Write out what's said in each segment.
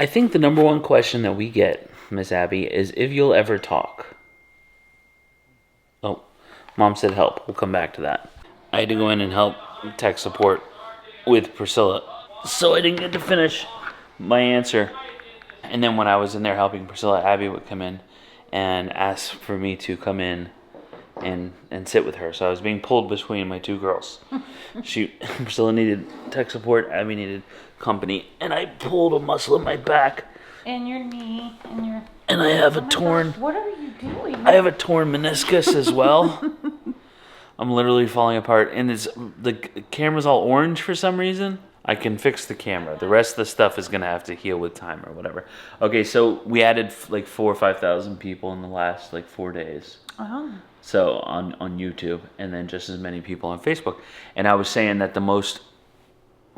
I think the number one question that we get, Miss Abby, is if you'll ever talk. Oh, Mom said help. We'll come back to that. I had to go in and help tech support with Priscilla, so I didn't get to finish my answer. And then when I was in there helping Priscilla, Abby would come in and ask for me to come in and sit with her. So I was being pulled between my two girls. Priscilla needed tech support, Abby needed company, and I pulled a muscle in my back. And your knee, and I have a torn. Gosh, what are you doing? I have a torn meniscus as well. I'm literally falling apart, and the camera's all orange for some reason. I can fix the camera. The rest of the stuff is gonna have to heal with time or whatever. Okay, so we added like 4,000 or 5,000 people in the last like 4 days. Oh. So on YouTube, and then just as many people on Facebook. And I was saying that the most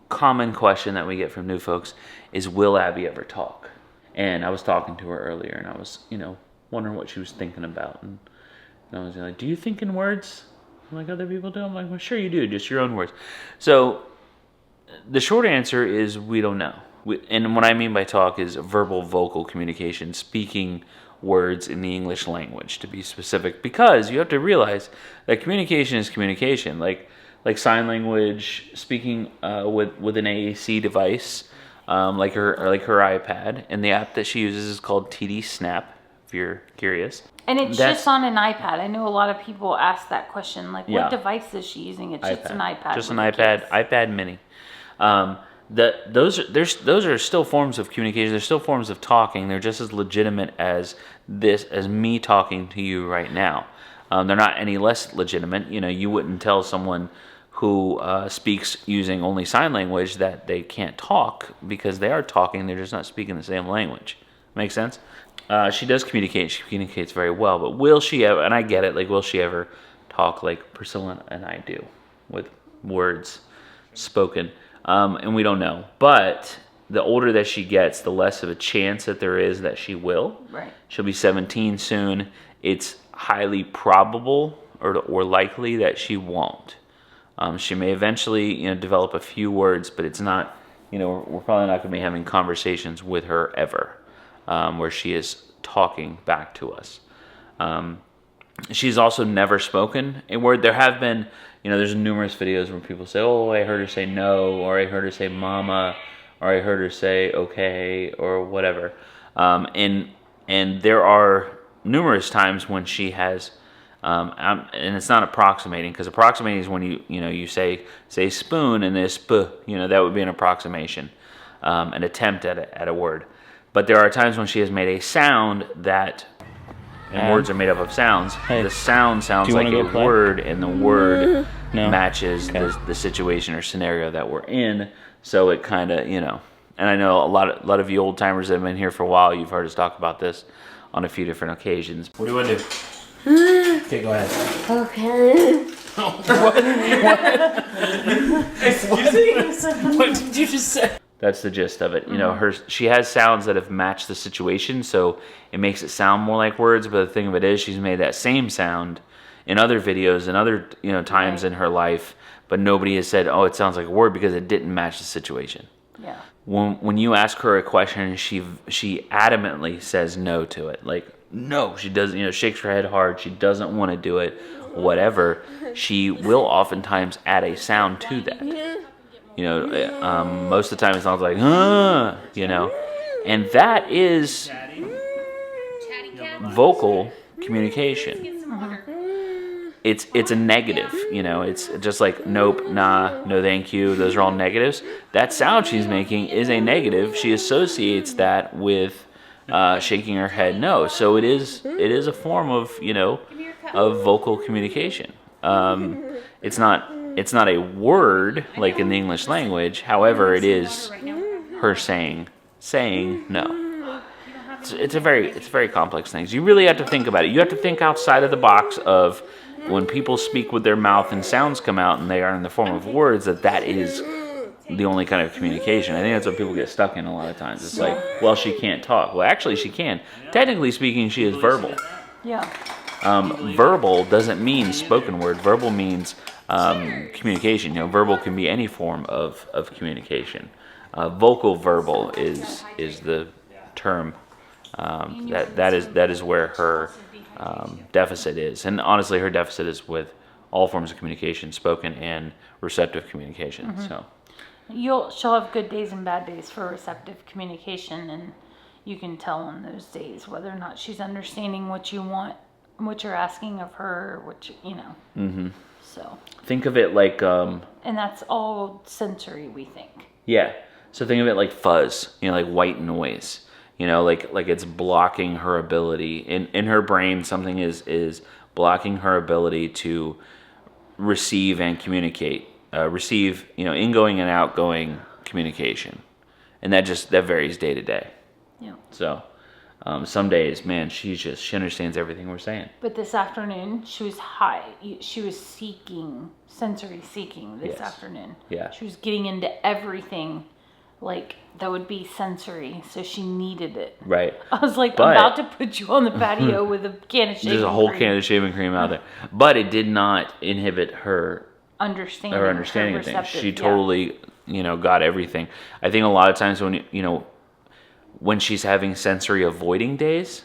common question that we get from new folks is, will Abby ever talk? And I was talking to her earlier, and I was, wondering what she was thinking about. And I was like, do you think in words like other people do? I'm like, well, sure you do, just your own words. So the short answer is we don't know. And what I mean by talk is verbal, vocal communication, speaking words in the English language, to be specific, because you have to realize that communication is communication. Like sign language, speaking with an AAC device, like her iPad, and the app that she uses is called TD Snap. If you're curious. And it's just on an iPad. I know a lot of people ask that question, like, what device is she using? It's just an iPad. Just an iPad, iPad Mini. Those are still forms of communication. They're still forms of talking. They're just as legitimate as me talking to you right now. They're not any less legitimate. You wouldn't tell someone who speaks using only sign language that they can't talk, because they are talking. They're just not speaking the same language. Make sense? She does communicate. She communicates very well. But will she ever? And I get it. Like, will she ever talk like Priscilla and I do, with words spoken? And we don't know. But the older that she gets, the less of a chance that there is that she will. Right. She'll be 17 soon. It's highly probable or likely that she won't. She may eventually, develop a few words, but it's not, we're probably not going to be having conversations with her ever, where she is talking back to us. She's also never spoken a word. There have been, there's numerous videos where people say, oh, I heard her say no, or I heard her say mama, or I heard her say okay, or whatever. And there are numerous times when she has, and it's not approximating, because approximating is when you say spoon and this that would be an approximation, an attempt at a word. But there are times when she has made a sound that, and words are made up of sounds. Hey, the sound sounds like a word, and the word matches the situation or scenario that we're in. So it kind of, and I know a lot of you old timers that have been here for a while, you've heard us talk about this on a few different occasions. What do you want to do? Okay, go ahead. Okay. What? Excuse me? What did you just say? That's the gist of it. She has sounds that have matched the situation, so it makes it sound more like words. But the thing of it is, she's made that same sound in other videos and other times in her life, but nobody has said, "Oh, it sounds like a word," because it didn't match the situation. Yeah. When you ask her a question, she adamantly says no to it. Like, no, she doesn't. Shakes her head hard. She doesn't want to do it. Whatever. She will oftentimes add a sound to that. Most of the time it sounds like, and that is vocal communication. It's a negative, it's just like nope, nah, no thank you. Those are all negatives. That sound she's making is a negative. She associates that with shaking her head no. So it is a form of, of vocal communication. It's not a word like in the English language. However, it is her saying no. It's a very complex thing. So you really have to think about it. You have to think outside of the box of when people speak with their mouth and sounds come out and they are in the form of words, that is the only kind of communication. I think that's what people get stuck in a lot of times. It's like, well, she can't talk. Well, actually, she can. Technically speaking, she is verbal. Yeah. Verbal doesn't mean spoken word. Verbal means communication. Verbal can be any form of communication. Vocal verbal is the term. That is where her deficit is, and honestly, her deficit is with all forms of communication, spoken and receptive communication. So She'll have good days and bad days for receptive communication, and you can tell on those days whether or not she's understanding what you want, what you're asking of her, So think of it like and that's all sensory, we think. yeah. So think of it like fuzz, like white noise. Like it's blocking her ability in her brain. Something is blocking her ability to receive and communicate. Receive, ingoing and outgoing communication, and that varies day to day. Yeah. So some days, man, she understands everything we're saying. But this afternoon, she was high. She was sensory seeking this afternoon. Yeah. She was getting into everything like that would be sensory, so she needed it. Right. I was like, I'm about to put you on the patio with a can of shaving cream. There's a whole can of shaving cream out there. But it did not inhibit her understanding of things. She totally, got everything. I think a lot of times when she's having sensory avoiding days,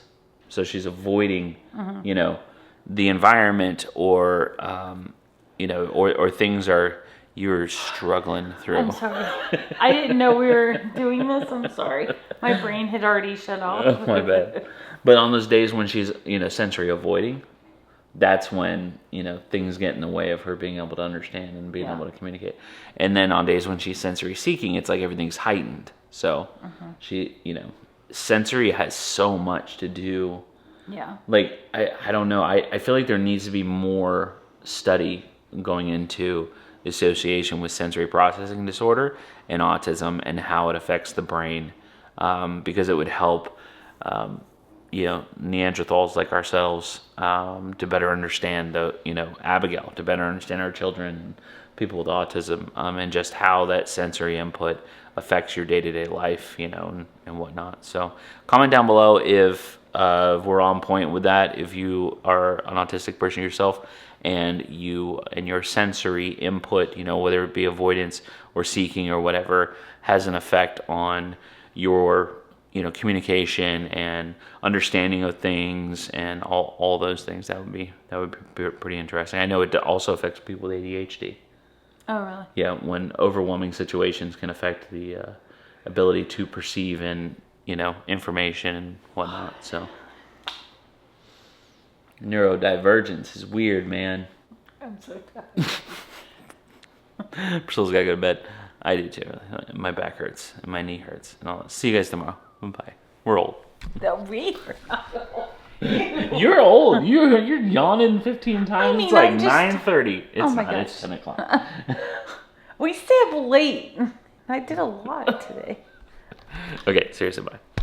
so she's avoiding, the environment or things you're struggling through. I'm sorry. I didn't know we were doing this. I'm sorry. My brain had already shut off. My bad. But on those days when she's, sensory avoiding, that's when, things get in the way of her being able to understand and being able to communicate. And then on days when she's sensory seeking, it's like everything's heightened. So she, sensory has so much to do. Yeah. Like, I don't know. I feel like there needs to be more study going into association with sensory processing disorder and autism and how it affects the brain, because it would help Neanderthals like ourselves to better understand Abigail, to better understand our children, people with autism, and just how that sensory input affects your day-to-day life, and whatnot. So comment down below if we're on point with that, if you are an autistic person yourself and your sensory input, whether it be avoidance or seeking or whatever, has an effect on your communication and understanding of things and all those things. That would be pretty interesting. I know it also affects people with ADHD. Oh, really? Yeah, when overwhelming situations can affect the ability to perceive and information and whatnot. So neurodivergence is weird, man. I'm so tired. Priscilla's gotta go to bed. I do too. My back hurts and my knee hurts and all that. See you guys tomorrow. Bye. We're old. No, we are not old. You're old. You're yawning 15 times. It's like 9:30. It's oh my not. gosh. It's 10 o'clock. We stay up late. I did a lot today. Okay, seriously, bye.